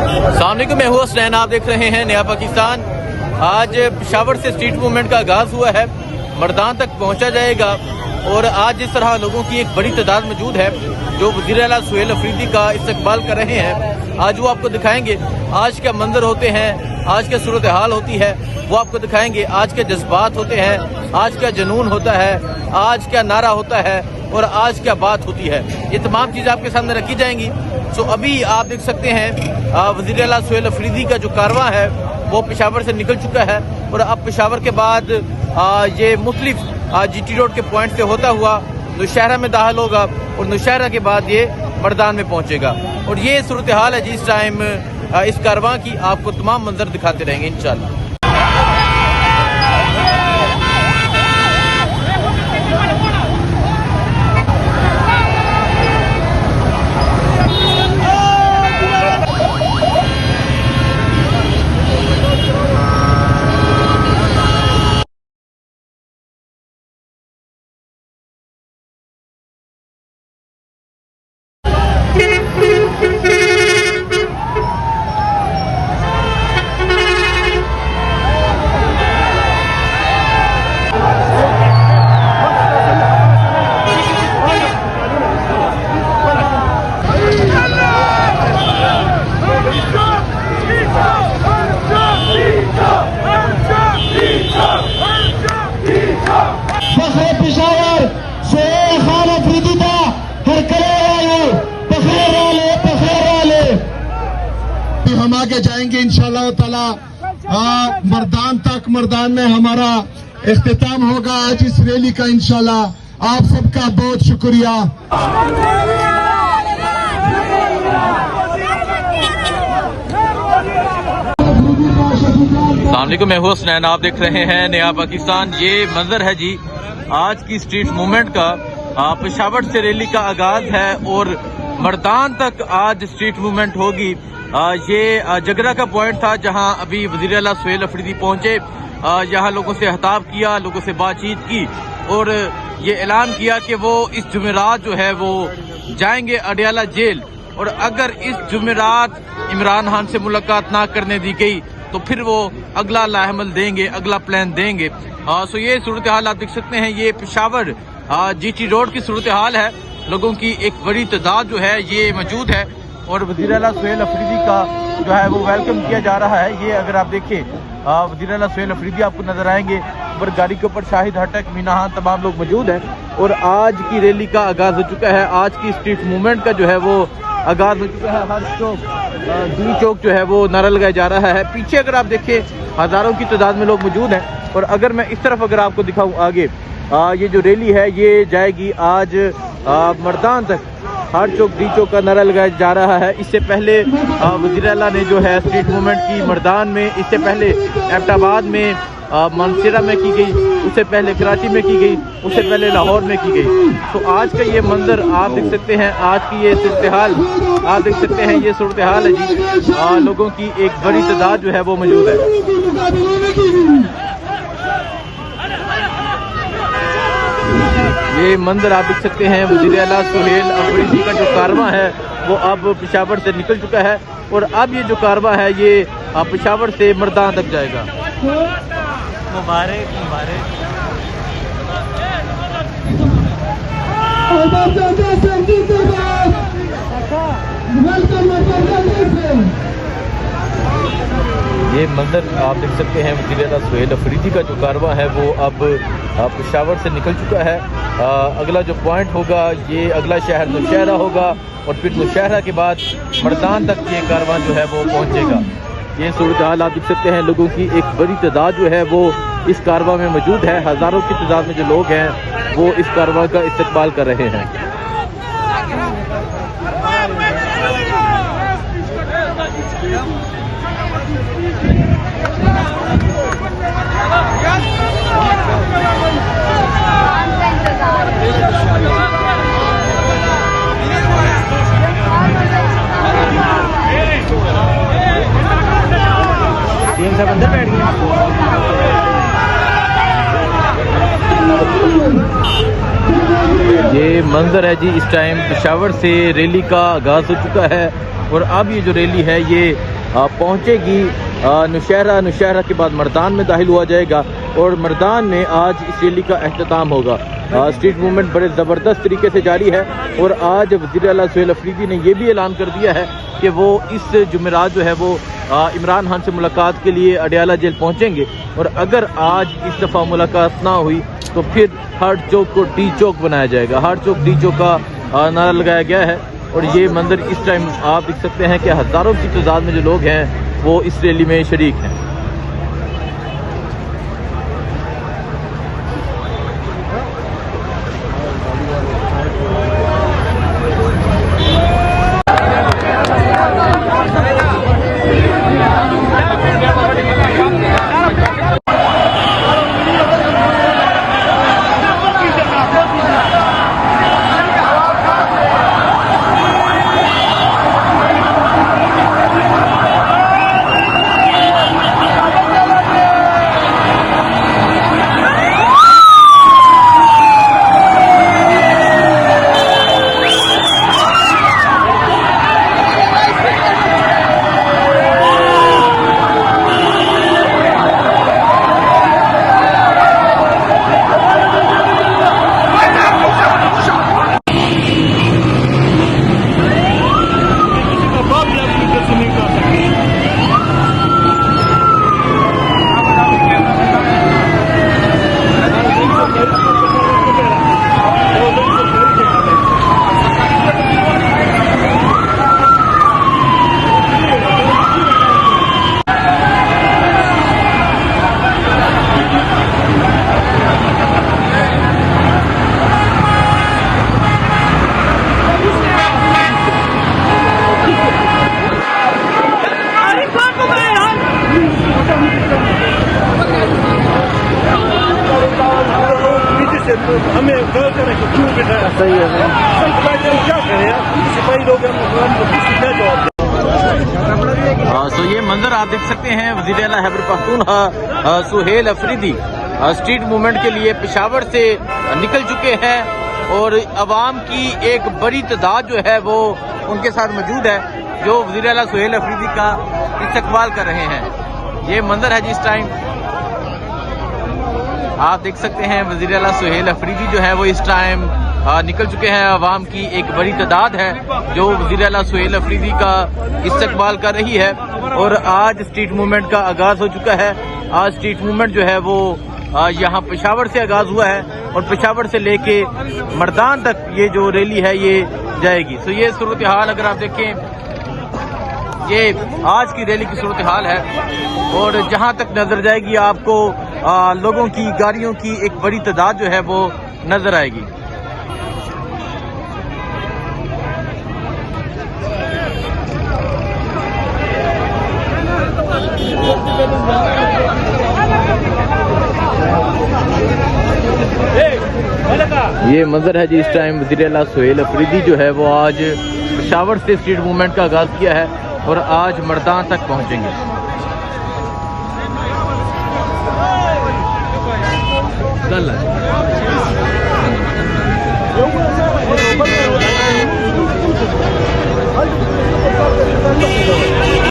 अस्सलामुअलैकुम, मैं हूँ हसनैन, आप देख रहे हैं नया पाकिस्तान। आज पेशावर से स्ट्रीट मूवमेंट का आगाज़ हुआ है, मर्दान तक पहुँचा जाएगा। और आज जिस तरह लोगों की एक बड़ी तादाद मौजूद है जो वज़ीर आला सुहेल अफरीदी का इस्तकबाल कर रहे हैं, आज वो आपको दिखाएंगे। आज क्या मंजर होते हैं, आज क्या सूरत हाल होती है, वो आपको दिखाएंगे। आज के जज्बात होते हैं, आज क्या जुनून होता है, आज क्या नारा होता है और आज क्या बात होती है, ये तमाम चीज़ें आपके सामने रखी जाएंगी। तो अभी आप देख सकते हैं वज़ीर आला सुहेल अफरीदी का जो कारवां है वो पेशावर से निकल चुका है और अब पेशावर के बाद ये मुख्तलिफ GT रोड के पॉइंट से होता हुआ नौशहरा में दाखिल होगा और नौशहरा के बाद ये मर्दान में पहुंचेगा। और ये सूरत हाल है जिस टाइम इस कारवां की। आपको तमाम मंजर दिखाते रहेंगे इंशाल्लाह। हम आगे जाएंगे इंशाअल्लाह ताला मर्दान तक। मर्दान में हमारा इख्तिताम होगा आज इस रैली का इंशाअल्लाह। आप सबका बहुत शुक्रिया। अस्सलामुअलैकुम, मैं हूँ हसनैन, आप देख रहे हैं नया पाकिस्तान। ये मंजर है जी आज की स्ट्रीट मूवमेंट का। पेशावर से रैली का आगाज है और मर्दान तक आज स्ट्रीट मूवमेंट होगी। ये जगरा का पॉइंट था जहां अभी वज़ीर आला सुहेल अफरीदी पहुंचे। यहाँ लोगों से खिताब किया, लोगों से बातचीत की और ये ऐलान किया कि वो इस जुमेरात जो है वो जाएंगे अडयाला जेल। और अगर इस जुमेरात इमरान खान से मुलाकात ना करने दी गई तो फिर वो अगला लाहमल देंगे, अगला प्लान देंगे। सो ये सूरत हाल आप देख सकते हैं। ये पेशावर GT रोड की सूरत हाल है। लोगों की एक बड़ी तादाद जो है ये मौजूद है और वज़ीर आला सुहेल अफरीदी का जो है वो वेलकम किया जा रहा है। ये अगर आप देखें वज़ीर आला सुहेल अफरीदी आपको नजर आएंगे और गाड़ी के ऊपर शाहिद हटक, मीना खान, तमाम लोग मौजूद हैं। और आज की रैली का आगाज हो चुका है, आज की स्ट्रीट मूवमेंट का जो है वो आगाज हो चुका है। हर चौक दी चौक जो है वो नारा लगाया जा रहा है। पीछे अगर आप देखें हजारों की तादाद में लोग मौजूद हैं। और अगर मैं इस तरफ अगर आपको दिखाऊं आगे, ये जो रैली है ये जाएगी आज मर्दान तक। हर चौक दी चौक का नारा लगाया जा रहा है। इससे पहले वज़ीर आला ने जो है स्ट्रीट मूवमेंट की मर्दान में, इससे पहले एबटाबाद में, मानसरा में की गई, उससे पहले कराची में की गई, उससे पहले लाहौर में की गई। तो आज का ये मंजर आप देख सकते हैं, आज की ये सूरत हाल आप देख सकते हैं। ये सूरत हाल है जी, लोगों की एक बड़ी तादाद जो है वो मौजूद है। ये मंजर आप देख सकते हैं। वज़ीर आला सुहेल अफरीदी का जो कारवां है वो अब पेशावर से निकल चुका है और अब ये जो कारवां है ये पेशावर से मर्दान तक जाएगा। मुबारक मुबारक। ये मंजर आप देख सकते हैं। वज़ीर आला सुहेल अफरीदी का जो कारवां है वो अब पेशावर से निकल चुका है। अगला जो पॉइंट होगा ये अगला शहर नौशहरा होगा और फिर नौशहरा के बाद मर्दान तक ये कारवां जो है वो पहुंचेगा। ये सूरत हाल आप देख सकते हैं। लोगों की एक बड़ी तादाद जो है वो इस कारवां में मौजूद है। हज़ारों की तादाद में जो लोग हैं वो इस कारवां का इस्तकबाल कर रहे हैं। सब अंदर बैठ गए। ये मंजर है जी इस टाइम पेशावर से रैली का आगाज हो चुका है और अब ये जो रैली है ये पहुंचेगी नौशहरा के बाद मर्दान में दाखिल हुआ जाएगा और मर्दान में आज इस रैली का अख्ताम होगा। स्ट्रीट मूवमेंट बड़े ज़बरदस्त तरीके से जारी है और आज वज़ीर आला सुहेल अफरीदी ने यह भी ऐलान कर दिया है कि वो इस जुमेरात जो है वो इमरान खान से मुलाकात के लिए अडयाला जेल पहुंचेंगे और अगर आज इस दफ़ा मुलाकात ना हुई तो फिर हार्ट चौक को डी चौक बनाया जाएगा। हार्ट चौक डी चौक का नारा लगाया गया है और ये मंजर इस टाइम आप देख सकते हैं कि हज़ारों की तादाद में जो लोग हैं वो इस रैली में शरीक हैं। हमें गलत है कि क्यों बिठाया सही है क्या करें सिपाही लोग तो ये मंजर आप देख सकते हैं वज़ीर आला खैबर पख्तूनख्वा सुहेल अफरीदी स्ट्रीट मूवमेंट के लिए पेशावर से निकल चुके हैं और अवाम की एक बड़ी तादाद जो है वो उनके साथ मौजूद है जो वज़ीर आला सुहेल अफरीदी का इस्तकबाल कर रहे हैं। ये मंजर है जिस टाइम आप देख सकते हैं वज़ीर आला सुहेल अफरीदी जो है वो इस टाइम निकल चुके हैं। अवाम की एक बड़ी तादाद है जो वज़ीर आला सुहेल अफरीदी का इस्तकबाल कर रही है और आज स्ट्रीट मूवमेंट का आगाज़ हो चुका है। आज स्ट्रीट मूवमेंट जो है वो यहाँ पेशावर से आगाज़ हुआ है और पेशावर से लेके मर्दान तक ये जो रैली है ये जाएगी। तो ये सूरत हाल अगर आप देखें ये आज की रैली की सूरत हाल है और जहाँ तक नजर जाएगी आपको लोगों की गाड़ियों की एक बड़ी तादाद जो है वो नजर आएगी। ये मंजर है जी इस टाइम वज़ीर आला सुहेल अफरीदी जो है वो आज पेशावर से स्ट्रीट मूवमेंट का आगाज किया है और आज मर्दान तक पहुंचेंगे। Yo